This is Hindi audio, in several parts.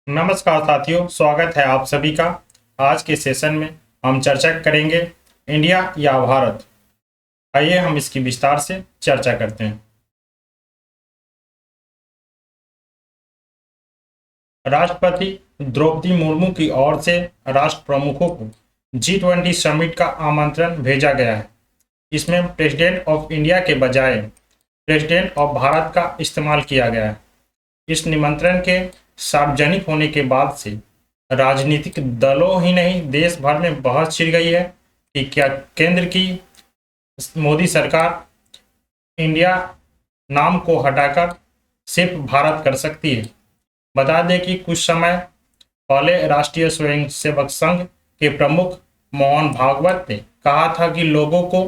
नमस्कार साथियों, स्वागत है आप सभी का। आज के सेशन में हम चर्चा करेंगे इंडिया या भारत। आइए हम इसकी विस्तार से चर्चा करते हैं। राष्ट्रपति द्रौपदी मुर्मू की ओर से राष्ट्र प्रमुखों को G20 समिट का आमंत्रण भेजा गया है। इसमें प्रेसिडेंट ऑफ इंडिया के बजाय प्रेसिडेंट ऑफ भारत का इस्तेमाल किया गया है। इस निमंत्रण के सार्वजनिक होने के बाद से राजनीतिक दलों ही नहीं देश भर में बहस छिड़ गई है कि क्या केंद्र की मोदी सरकार इंडिया नाम को हटाकर सिर्फ भारत कर सकती है। बता दें कि कुछ समय पहले राष्ट्रीय स्वयंसेवक संघ के प्रमुख मोहन भागवत ने कहा था कि लोगों को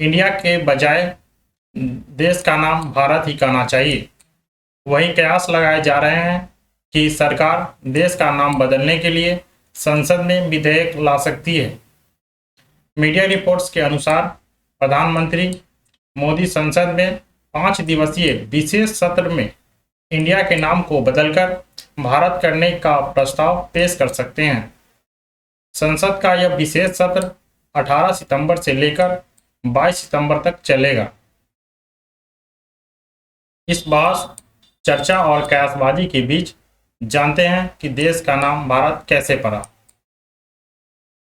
इंडिया के बजाय देश का नाम भारत ही कहना चाहिए। वही कयास लगाए जा रहे हैं कि सरकार देश का नाम बदलने के लिए संसद में विधेयक ला सकती है। मीडिया रिपोर्ट्स के अनुसार प्रधानमंत्री मोदी संसद में 5 दिवसीय विशेष सत्र में इंडिया के नाम को बदलकर भारत करने का प्रस्ताव पेश कर सकते हैं। संसद का यह विशेष सत्र 18 सितंबर से लेकर 22 सितंबर तक चलेगा। इस बहस, चर्चा और कयासबाजी के बीच जानते हैं कि देश का नाम भारत कैसे पड़ा।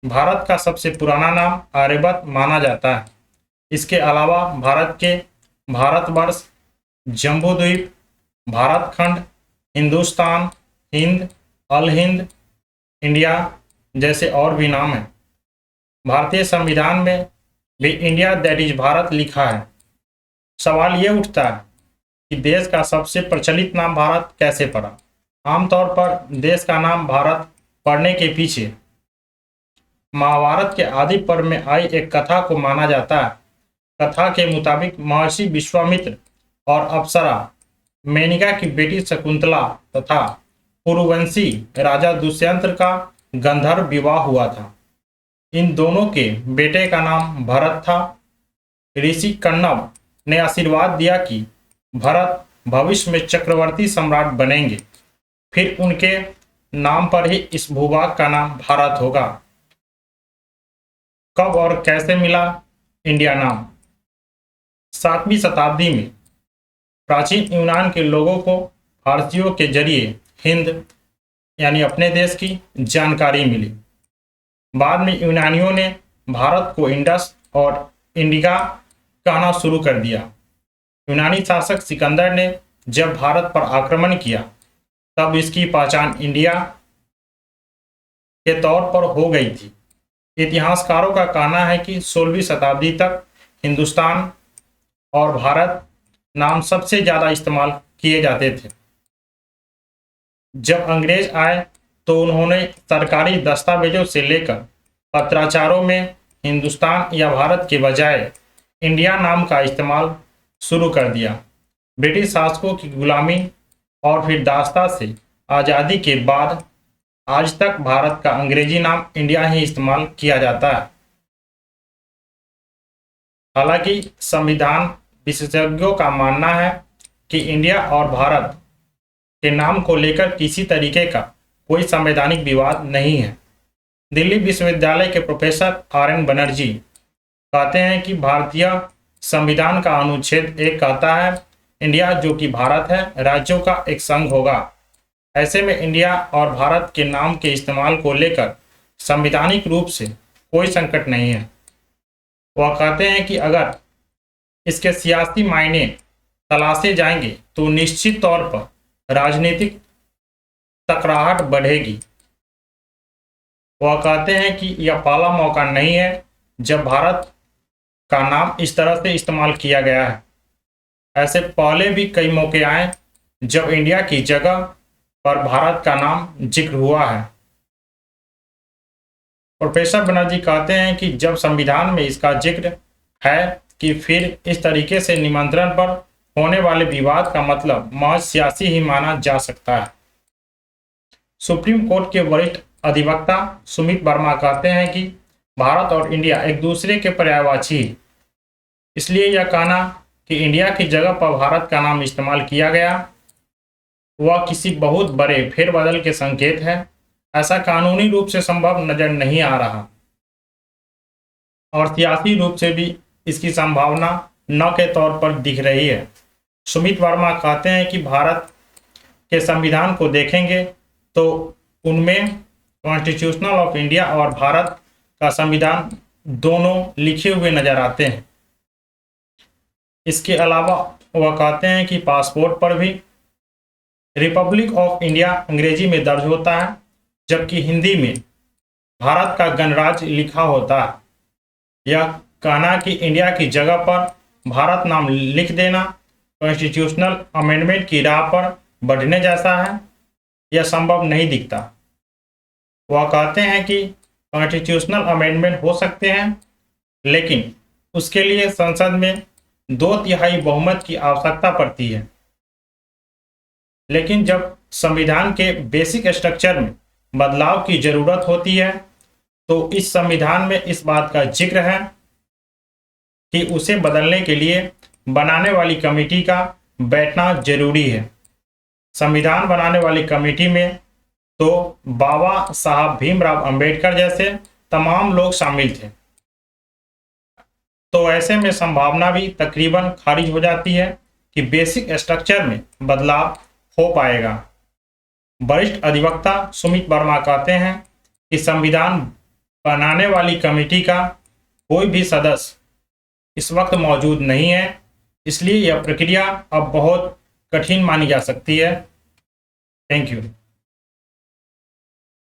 भारत का सबसे पुराना नाम आर्यभट्ट माना जाता है। इसके अलावा भारत के भारतवर्ष, जम्बूद्वीप, भारत खंड, हिंदुस्तान, हिंद, अल हिंद, इंडिया जैसे और भी नाम हैं। भारतीय संविधान में भी इंडिया दैट इज भारत लिखा है। सवाल ये उठता है कि देश का सबसे प्रचलित नाम भारत कैसे पड़ा। आमतौर पर देश का नाम भारत पड़ने के पीछे महाभारत के आदि पर्व में आई एक कथा को माना जाता है। कथा के मुताबिक महर्षि विश्वामित्र और अप्सरा मेनका की बेटी शकुंतला तथा पुरुवंशी राजा दुष्यंत का गंधर्व विवाह हुआ था। इन दोनों के बेटे का नाम भरत था। ऋषि कण्व ने आशीर्वाद दिया कि भरत भविष्य में चक्रवर्ती सम्राट बनेंगे, फिर उनके नाम पर ही इस भूभाग का नाम भारत होगा। कब और कैसे मिला इंडिया नाम? 7वीं शताब्दी में प्राचीन यूनान के लोगों को फारसियों के जरिए हिंद यानी अपने देश की जानकारी मिली। बाद में यूनानियों ने भारत को इंडस और इंडिका कहना शुरू कर दिया। यूनानी शासक सिकंदर ने जब भारत पर आक्रमण किया तब इसकी पहचान इंडिया के तौर पर हो गई थी। इतिहासकारों का कहना है कि 16वीं शताब्दी तक हिंदुस्तान और भारत नाम सबसे ज़्यादा इस्तेमाल किए जाते थे। जब अंग्रेज आए तो उन्होंने सरकारी दस्तावेजों से लेकर पत्राचारों में हिंदुस्तान या भारत के बजाय इंडिया नाम का इस्तेमाल शुरू कर दिया। ब्रिटिश शासकों की गुलामी और फिर दासता से आज़ादी के बाद आज तक भारत का अंग्रेजी नाम इंडिया ही इस्तेमाल किया जाता है। हालांकि संविधान विशेषज्ञों का मानना है कि इंडिया और भारत के नाम को लेकर किसी तरीके का कोई संवैधानिक विवाद नहीं है। दिल्ली विश्वविद्यालय के प्रोफेसर RN बनर्जी कहते हैं कि भारतीय संविधान का अनुच्छेद 1 कहता है इंडिया, जो कि भारत है, राज्यों का एक संघ होगा। ऐसे में इंडिया और भारत के नाम के इस्तेमाल को लेकर संवैधानिक रूप से कोई संकट नहीं है। वह कहते हैं कि अगर इसके सियासी मायने तलाशे जाएंगे तो निश्चित तौर पर राजनीतिक टकराहट बढ़ेगी। वह कहते हैं कि यह पहला मौका नहीं है जब भारत का नाम इस तरह से इस्तेमाल किया गया है। ऐसे पहले भी कई मौके आए जब इंडिया की जगह पर भारत का नाम जिक्र हुआ है। प्रोफेसर बनर्जी कहते हैं कि जब संविधान में इसका जिक्र है कि फिर इस तरीके से निमंत्रण पर होने वाले विवाद का मतलब महज सियासी ही माना जा सकता है। सुप्रीम कोर्ट के वरिष्ठ अधिवक्ता सुमित वर्मा कहते हैं कि भारत और इंडिया एक दूसरे के पर्यायवाची है। इसलिए यह कहना कि इंडिया की जगह पर भारत का नाम इस्तेमाल किया गया वह किसी बहुत बड़े फेरबदल के संकेत है। ऐसा कानूनी रूप से संभव नजर नहीं आ रहा और सियासी रूप से भी इसकी संभावना न के तौर पर दिख रही है। सुमित वर्मा कहते हैं कि भारत के संविधान को देखेंगे तो उनमें कॉन्स्टिट्यूशनल ऑफ इंडिया और भारत का संविधान दोनों लिखे हुए नजर आते हैं। इसके अलावा वह कहते हैं कि पासपोर्ट पर भी रिपब्लिक ऑफ इंडिया अंग्रेजी में दर्ज होता है, जबकि हिंदी में भारत का गणराज्य लिखा होता है। यह कहना कि इंडिया की जगह पर भारत नाम लिख देना कॉन्स्टिट्यूशनल अमेंडमेंट की राह पर बढ़ने जैसा है, यह संभव नहीं दिखता। वह कहते हैं कि कॉन्स्टिट्यूशनल अमेंडमेंट हो सकते हैं, लेकिन उसके लिए संसद में 2/3 बहुमत की आवश्यकता पड़ती है। लेकिन जब संविधान के बेसिक स्ट्रक्चर में बदलाव की जरूरत होती है तो इस संविधान में इस बात का जिक्र है कि उसे बदलने के लिए बनाने वाली कमेटी का बैठना जरूरी है। संविधान बनाने वाली कमेटी में तो बाबा साहब भीमराव अंबेडकर जैसे तमाम लोग शामिल थे, तो ऐसे में संभावना भी तकरीबन खारिज हो जाती है कि बेसिक स्ट्रक्चर में बदलाव हो पाएगा। वरिष्ठ अधिवक्ता सुमित वर्मा कहते हैं कि संविधान बनाने वाली कमेटी का कोई भी सदस्य इस वक्त मौजूद नहीं है, इसलिए यह प्रक्रिया अब बहुत कठिन मानी जा सकती है। Thank you.